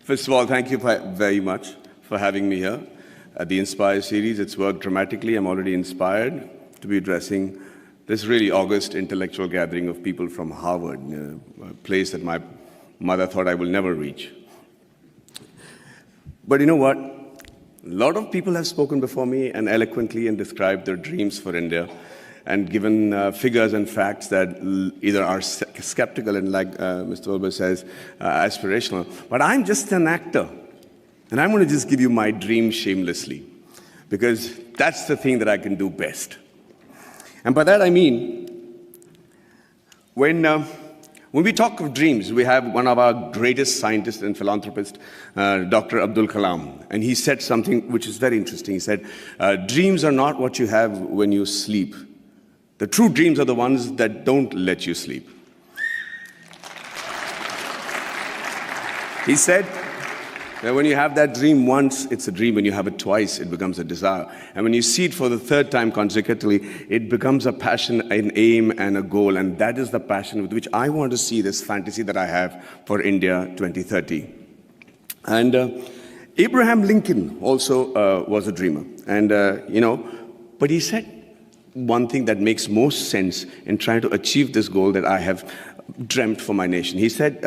First of all, thank you very much for having me here at the Inspire series. It's worked dramatically. I'm already inspired to be addressing this really august intellectual gathering of people from Harvard, a place that my mother thought I will never reach. But you know what? A lot of people have spoken before me and eloquently and described their dreams for India and given figures and facts that either are skeptical and, like Mr. Wilbur says, aspirational. But I'm just an actor. And I'm going to just give you my dream shamelessly, because that's the thing that I can do best. And by that I mean, when we talk of dreams, we have one of our greatest scientists and philanthropists, Dr. Abdul Kalam, and he said something which is very interesting. He said, dreams are not what you have when you sleep. The true dreams are the ones that don't let you sleep. He said that when you have that dream once, it's a dream. When you have it twice, it becomes a desire. And when you see it for the third time consecutively, it becomes a passion, an aim, and a goal. And that is the passion with which I want to see this fantasy that I have for India 2030. And Abraham Lincoln also was a dreamer. And, but he said one thing that makes most sense in trying to achieve this goal that I have dreamt for my nation. He said,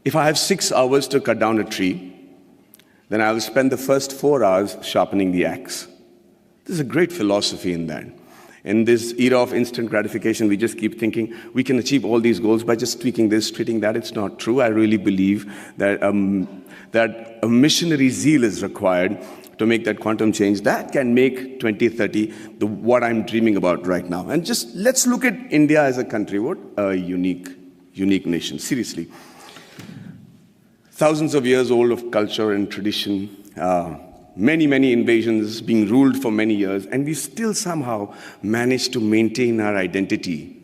if I have 6 hours to cut down a tree, then I will spend the first 4 hours sharpening the axe. There's a great philosophy in that. In this era of instant gratification, we just keep thinking we can achieve all these goals by just tweaking this, tweaking that. It's not true. I really believe that, that a missionary zeal is required to make that quantum change. That can make 2030 what I'm dreaming about right now. And just let's look at India as a country. What a unique nation, seriously. Thousands of years old of culture and tradition, many invasions, being ruled for many years, and we still somehow managed to maintain our identity.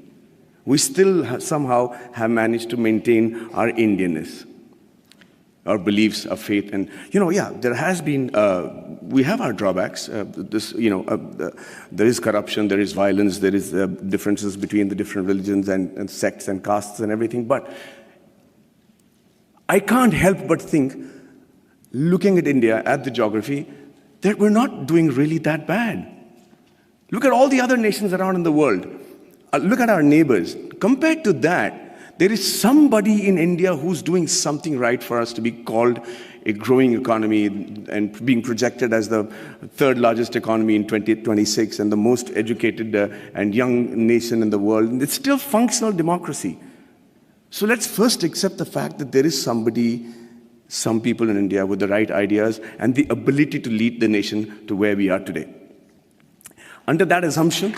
We still somehow have managed to maintain our Indianness, our beliefs, our faith. And, there has been, we have our drawbacks. There is corruption, there is violence, there is differences between the different religions and sects and castes and everything. But I can't help but think, looking at India, at the geography, that we're not doing really that bad. Look at all the other nations around in the world. Look at our neighbors. Compared to that, there is somebody in India who's doing something right for us to be called a growing economy and being projected as the third largest economy in 2026 and the most educated and young nation in the world. And it's still functional democracy. So let's first accept the fact that there is some people in India with the right ideas and the ability to lead the nation to where we are today. Under that assumption,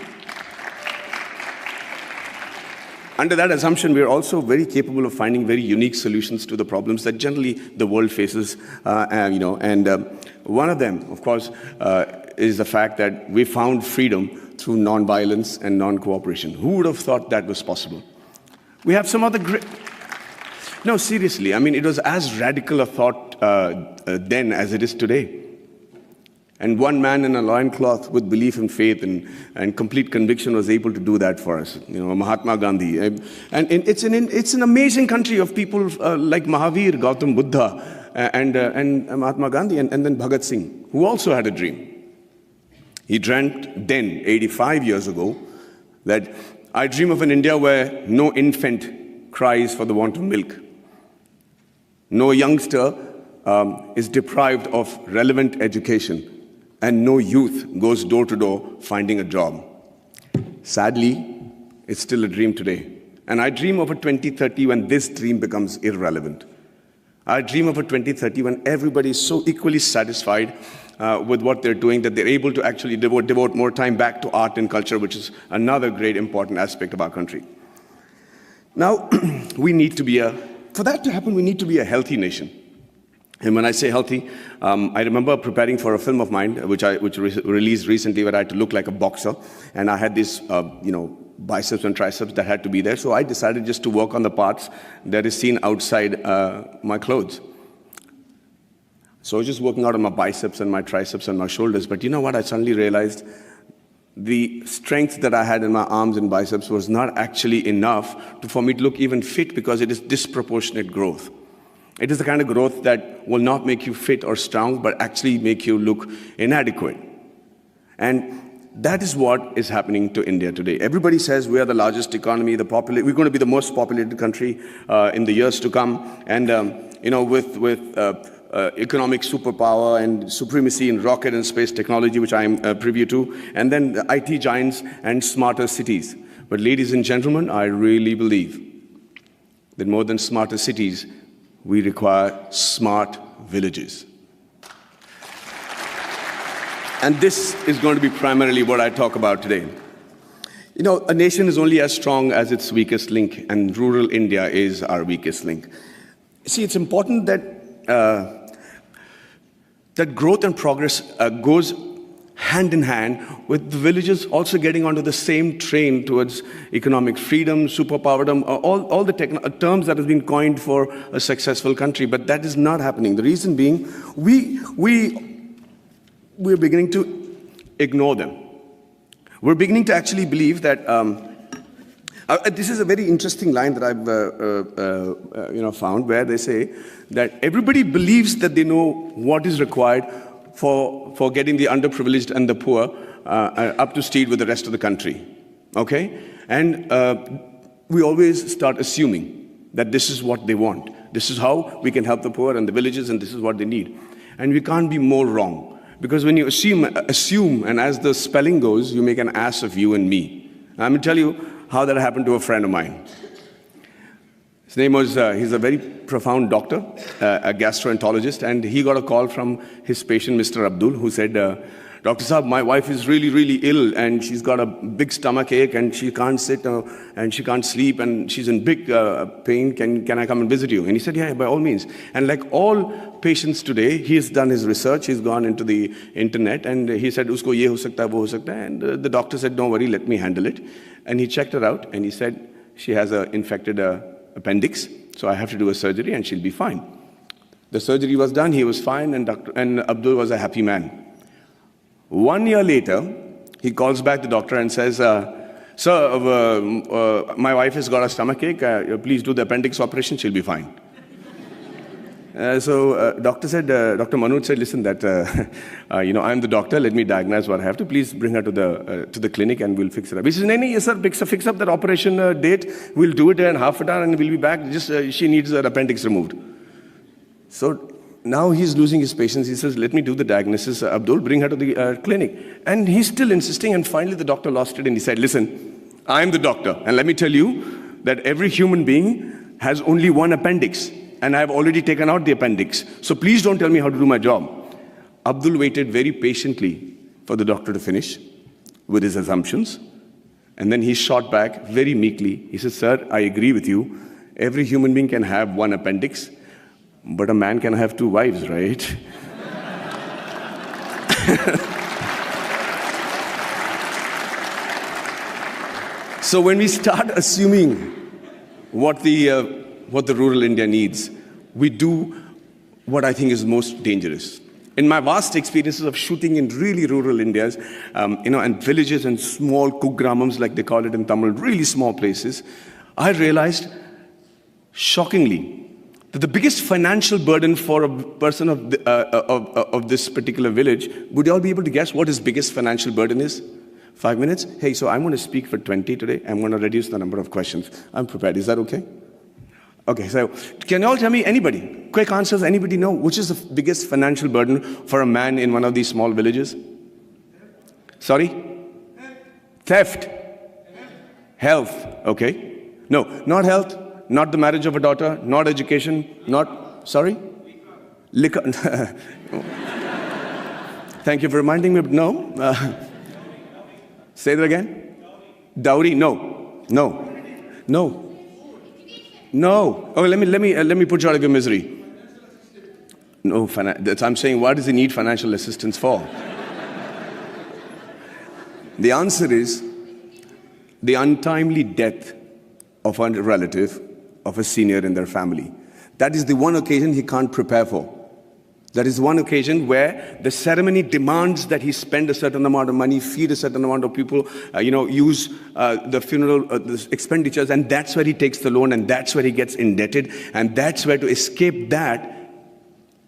we are also very capable of finding very unique solutions to the problems that generally the world faces. One of them, of course, is the fact that we found freedom through non-violence and non-cooperation. Who would have thought that was possible? We have some other great... No, seriously, I mean, it was as radical a thought then as it is today. And one man in a loincloth with belief and faith and complete conviction was able to do that for us, Mahatma Gandhi. And it's an amazing country of people like Mahavir, Gautam Buddha, and Mahatma Gandhi, and then Bhagat Singh, who also had a dream. He dreamt then, 85 years ago, that I dream of an India where no infant cries for the want of milk. No youngster is deprived of relevant education, and no youth goes door to door finding a job. Sadly, it's still a dream today. And I dream of a 2030 when this dream becomes irrelevant. I dream of a 2030 when everybody is so equally satisfied with what they're doing that they're able to actually devote more time back to art and culture, which is another great important aspect of our country. Now, for that to happen, we need to be a healthy nation. And when I say healthy, I remember preparing for a film of mine, which released recently, where I had to look like a boxer. And I had these, biceps and triceps that had to be there. So I decided just to work on the parts that is seen outside my clothes. So I was just working out on my biceps and my triceps and my shoulders. But you know what? I suddenly realized the strength that I had in my arms and biceps was not actually enough for me to look even fit, because it is disproportionate growth. It is the kind of growth that will not make you fit or strong, but actually make you look inadequate. And that is what is happening to India today. Everybody says we are the largest economy, we're going to be the most populated country in the years to come. And with economic superpower and supremacy in rocket and space technology, which I'm privy to, and then the IT giants and smarter cities. But ladies and gentlemen, I really believe that more than smarter cities, we require smart villages. And this is going to be primarily what I talk about today. You know, a nation is only as strong as its weakest link, and rural India is our weakest link. See, it's important that that growth and progress goes hand in hand with the villages also getting onto the same train towards economic freedom, superpowerdom, all the terms that have been coined for a successful country. But that is not happening. The reason being, we're beginning to ignore them. We're beginning to actually believe that this is a very interesting line that I've found, where they say that everybody believes that they know what is required for getting the underprivileged and the poor up to speed with the rest of the country. Okay? And we always start assuming that this is what they want. This is how we can help the poor and the villages, and this is what they need. And we can't be more wrong. Because when you assume, and as the spelling goes, you make an ass of you and me. I'm going to tell you how that happened to a friend of mine. His name was, he's a very profound doctor, a gastroenterologist, and he got a call from his patient, Mr. Abdul, who said, Dr. Saab, my wife is really, really ill, and she's got a big stomach ache, and she can't sit, and she can't sleep, and she's in big pain. Can I come and visit you? And he said, yeah, by all means. And like all patients today, he has done his research, he's gone into the internet, and he said, usko ye ho sakta hai, wo ho sakta hai. And the doctor said, don't worry, let me handle it. And he checked her out, and he said, she has an infected appendix, so I have to do a surgery, and she'll be fine. The surgery was done, he was fine, and Abdul was a happy man. 1 year later, he calls back the doctor and says, sir, my wife has got a stomachache, please do the appendix operation, she'll be fine. Dr. Manoj said, listen, I'm the doctor, let me diagnose what I have to, please bring her to the clinic and we'll fix it up. He says, yes sir, fix up that operation date, we'll do it in half an hour and we'll be back, she needs her appendix removed. So now he's losing his patience. He says, let me do the diagnosis, Abdul, bring her to the clinic. And he's still insisting, and finally the doctor lost it and he said, listen, I'm the doctor, and let me tell you that every human being has only one appendix, and I've already taken out the appendix. So please don't tell me how to do my job. Abdul waited very patiently for the doctor to finish with his assumptions, and then he shot back very meekly. He said, sir, I agree with you. Every human being can have one appendix, but a man can have two wives, right? So when we start assuming what the rural India needs, we do what I think is most dangerous. In my vast experiences of shooting in really rural Indias, and villages and small kugramams, like they call it in Tamil, really small places, I realized, shockingly, that the biggest financial burden for a person of this particular village, would you all be able to guess what his biggest financial burden is? 5 minutes? Hey, so I'm going to speak for 20 today. I'm going to reduce the number of questions. I'm prepared. Is that okay? Okay, so can you all tell me, anybody, quick answers, anybody know which is the biggest financial burden for a man in one of these small villages? Sorry? Theft. Health. Okay. No, not health. Not the marriage of a daughter, not education, not, sorry? Liquor. Thank you for reminding me, but no. Say that again? Dowry, no. No. No. No. Oh, let me put you out of your misery. No, I'm saying, what does he need financial assistance for? The answer is the untimely death of a relative, of a senior in their family. That is the one occasion he can't prepare for. There is one occasion where the ceremony demands that he spend a certain amount of money, feed a certain amount of people, use the funeral the expenditures, and that's where he takes the loan, and that's where he gets indebted, and that's where, to escape that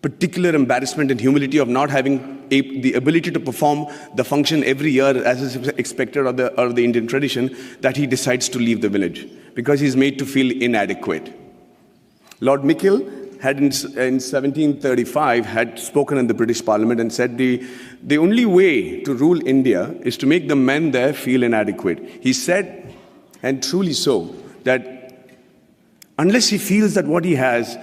particular embarrassment and humility of not having the ability to perform the function every year as is expected of the Indian tradition, that he decides to leave the village because he's made to feel inadequate. Lord Mickle had in 1735 had spoken in the British Parliament and said the only way to rule India is to make the men there feel inadequate. He said, and truly so, that unless he feels that what he has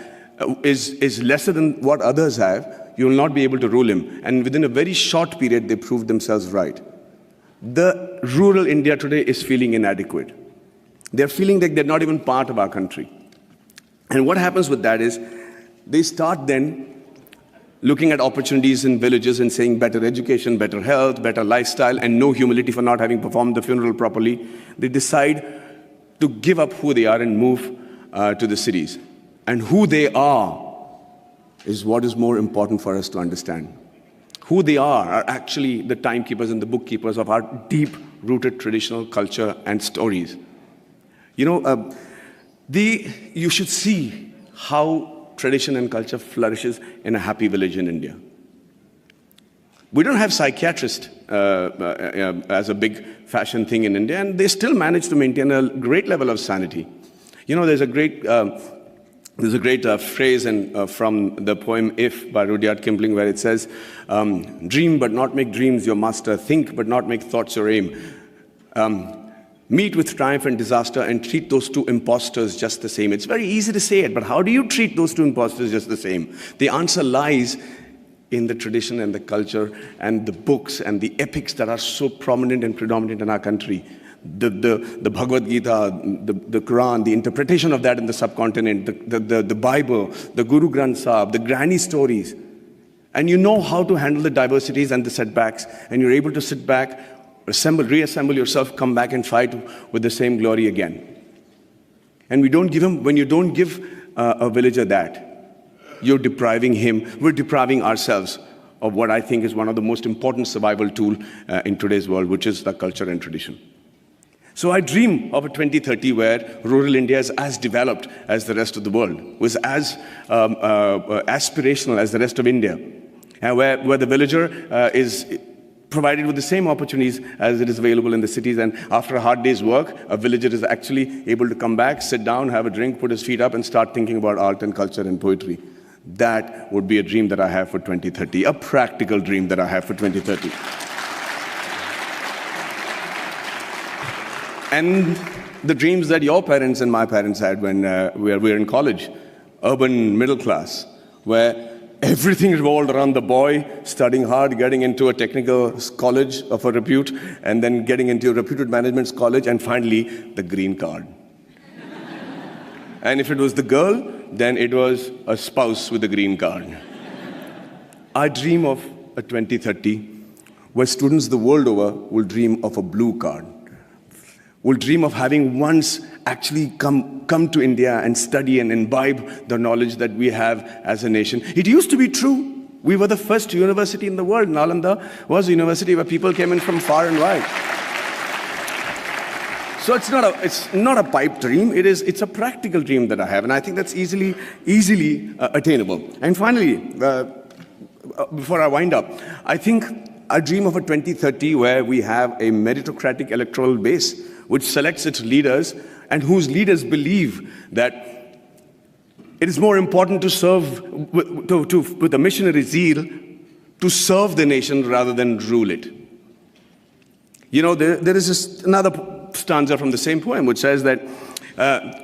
is lesser than what others have, you will not be able to rule him. And within a very short period, they proved themselves right. The rural India today is feeling inadequate. They're feeling like they're not even part of our country. And what happens with that is, they start then looking at opportunities in villages and saying better education, better health, better lifestyle, and no humility for not having performed the funeral properly. They decide to give up who they are and move to the cities. And who they are is what is more important for us to understand. Who they are actually the timekeepers and the bookkeepers of our deep-rooted traditional culture and stories. You should see how tradition and culture flourishes in a happy village in India. We don't have psychiatrists as a big fashion thing in India, and they still manage to maintain a great level of sanity. There's a great phrase from the poem If by Rudyard Kipling, where it says, dream but not make dreams your master, think but not make thoughts your aim. Meet with triumph and disaster and treat those two impostors just the same. It's very easy to say it, but how do you treat those two impostors just the same? The answer lies in the tradition and the culture and the books and the epics that are so prominent and predominant in our country. The Bhagavad Gita, the Quran, the interpretation of that in the subcontinent, the Bible, the Guru Granth Sahib, the granny stories. And you know how to handle the diversities and the setbacks, and you're able to sit back, reassemble yourself, come back and fight with the same glory again. And when you don't give a villager that, we're depriving ourselves of what I think is one of the most important survival tool in today's world, which is the culture and tradition. So I dream of a 2030 where rural India is as developed as the rest of the world, was as aspirational as the rest of India, and where the villager is provided with the same opportunities as it is available in the cities. And after a hard day's work, a villager is actually able to come back, sit down, have a drink, put his feet up, and start thinking about art and culture and poetry. That would be a dream that I have for 2030, a practical dream that I have for 2030. And the dreams that your parents and my parents had when we were in college, urban middle class, where everything revolved around the boy studying hard, getting into a technical college of a repute, and then getting into a reputed management college, and finally, the green card. And if it was the girl, then it was a spouse with a green card. I dream of a 2030 where students the world over will dream of a blue card, will dream of having once actually come to India and study and imbibe the knowledge that we have as a nation. It used to be true. We were the first university in the world. Nalanda was a university where people came in from far and wide. So it's not a pipe dream. It's a practical dream that I have, and I think that's easily attainable. And finally, before I wind up, I think I dream of a 2030 where we have a meritocratic electoral base which selects its leaders and whose leaders believe that it is more important to serve with a missionary zeal to serve the nation rather than rule it. There is another stanza from the same poem which says that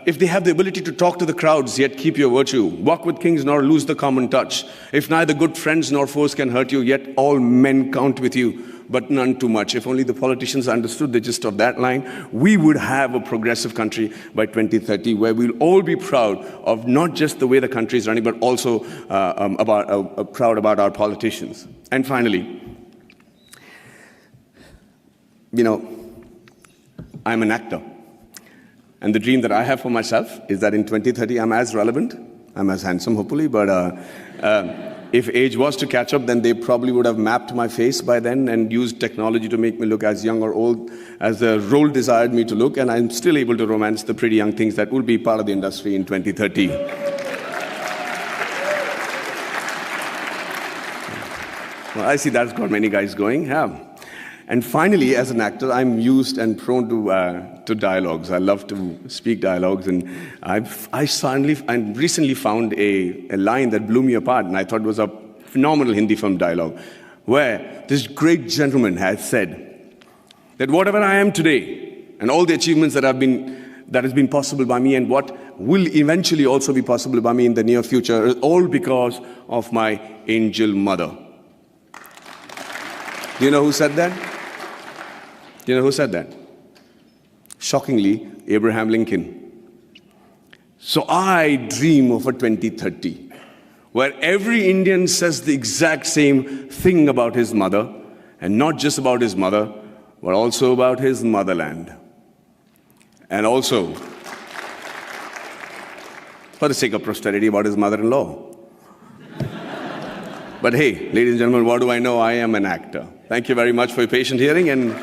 if they have the ability to talk to the crowds, yet keep your virtue, walk with kings nor lose the common touch, if neither good friends nor foes can hurt you, yet all men count with you, but none too much. If only the politicians understood the gist of that line, we would have a progressive country by 2030 where we'll all be proud of not just the way the country is running, but also proud about our politicians. And finally, I'm an actor. And the dream that I have for myself is that in 2030, I'm as relevant, I'm as handsome, hopefully, but If age was to catch up, then they probably would have mapped my face by then and used technology to make me look as young or old as the role desired me to look, and I'm still able to romance the pretty young things that will be part of the industry in 2030. Well, I see that's got many guys going. Yeah. And finally, as an actor, I'm used and prone to dialogues. I love to speak dialogues, and I recently found a line that blew me apart, and I thought was a phenomenal Hindi film dialogue, where this great gentleman had said that whatever I am today, and all the achievements that has been possible by me, and what will eventually also be possible by me in the near future, is all because of my angel mother. Do you know who said that? Do you know who said that? Shockingly, Abraham Lincoln. So I dream of a 2030 where every Indian says the exact same thing about his mother, and not just about his mother, but also about his motherland. And also, for the sake of posterity, about his mother-in-law. But hey, ladies and gentlemen, what do I know? I am an actor. Thank you very much for your patient hearing, and